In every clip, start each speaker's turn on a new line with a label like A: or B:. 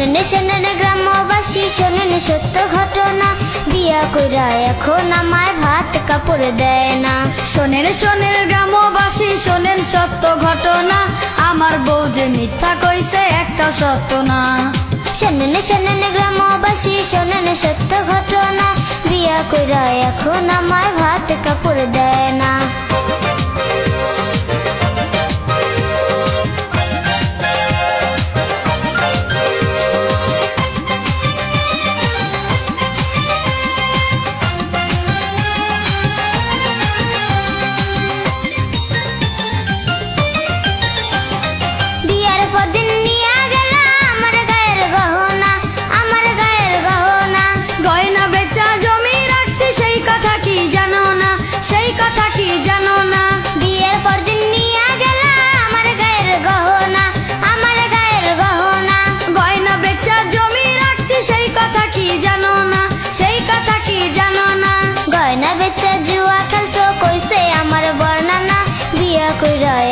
A: শোনেন শোনেন গ্রামবাসী শোনেন সত্য ঘটনা, বিয়া কইরা এখন আমায় ভাত কাপড় দেয় না।
B: শোনেন শোনেন গ্রামবাসী শোনেন সত্য ঘটনা, আমার বউ যে মিথ্যা কইছে একটা সত্য না।
A: শোনেন শোনেন গ্রামবাসী শোনেন সত্য ঘটনা, বিয়া কইরা এখন আমায় ভাত কাপড় দেয় না।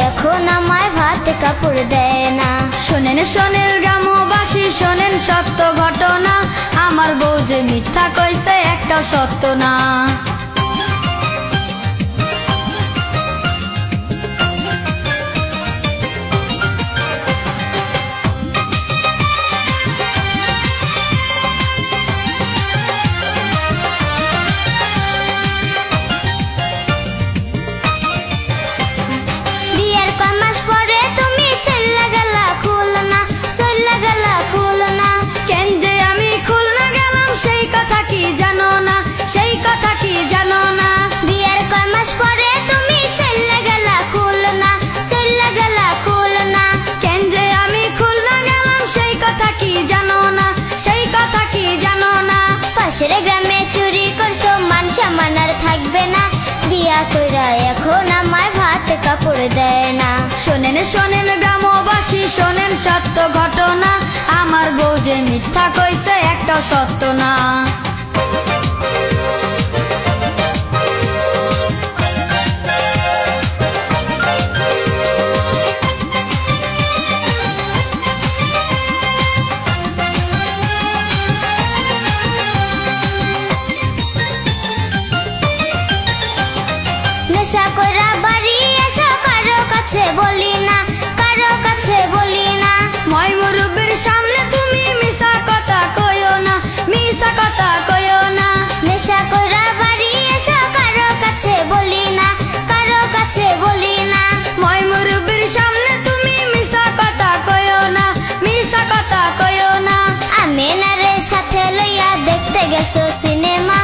A: এখন আমায় ভাত কাপড় দেয় না।
B: শোনেন শোনেন গ্রামবাসী শোনেন সত্য ঘটনা, আমার বউ যে মিথ্যা কইছে একটা সত্য না।
A: পাশের গ্রামে চুরি করছো মান সম্মান আর থাকবে না, বিয়া কইরা এখন আমায় ভাত কাপড় দেয় না।
B: শোনেন শোনেন গ্রামবাসী শোনেন সত্য ঘটনা, আমার বউ যে মিথ্যা কইছে একটা সত্য না।
A: নেশা কইরা বাড়ি এসো কারো কাছে বলি না, কারো কাছে বলি না।
B: মই মুরব্বির সামনে তুমি মিছা কথা কইও না, মিছা কথা কইও না।
A: নেশা কইরা বাড়ি এসো কারো কাছে বলি না, কারো কাছে বলি না।
B: মই মুরব্বির সামনে তুমি মিছা কথা কইও না, মিছা কথা কইও না।
A: আমিনারে সাথে লইয়া দেখতে গেছো সিনেমা,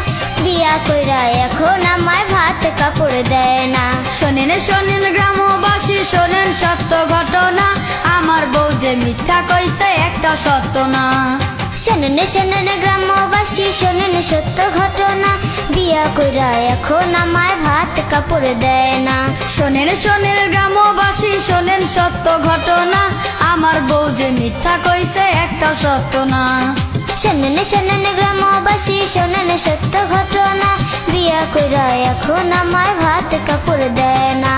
A: বিয়া কইরা এখন আমায় ভাত কাপড় দেয় না।
B: শোনেন শোনেন গ্রামবাসী শোনেন সত্য ঘটনা, আমার বউ যে মিথ্যা কইছে একটা সত্য না।
A: শোনেন শোনেন গ্রামবাসী শোনেন সত্য ঘটনা, বিয়া কইরা এখন আমায় ভাত কাপড় দেয় না।
B: শোনেন শোনেন গ্রামবাসী শোনেন সত্য ঘটনা, আমার বউ যে মিথ্যা কইছে একটা সত্য না।
A: শোনেন শোনেন গ্রামবাসী শোনেন সত্য ঘটনা, বিয়া কইরা এখন আমায় ভাত কাপড় দেয় না।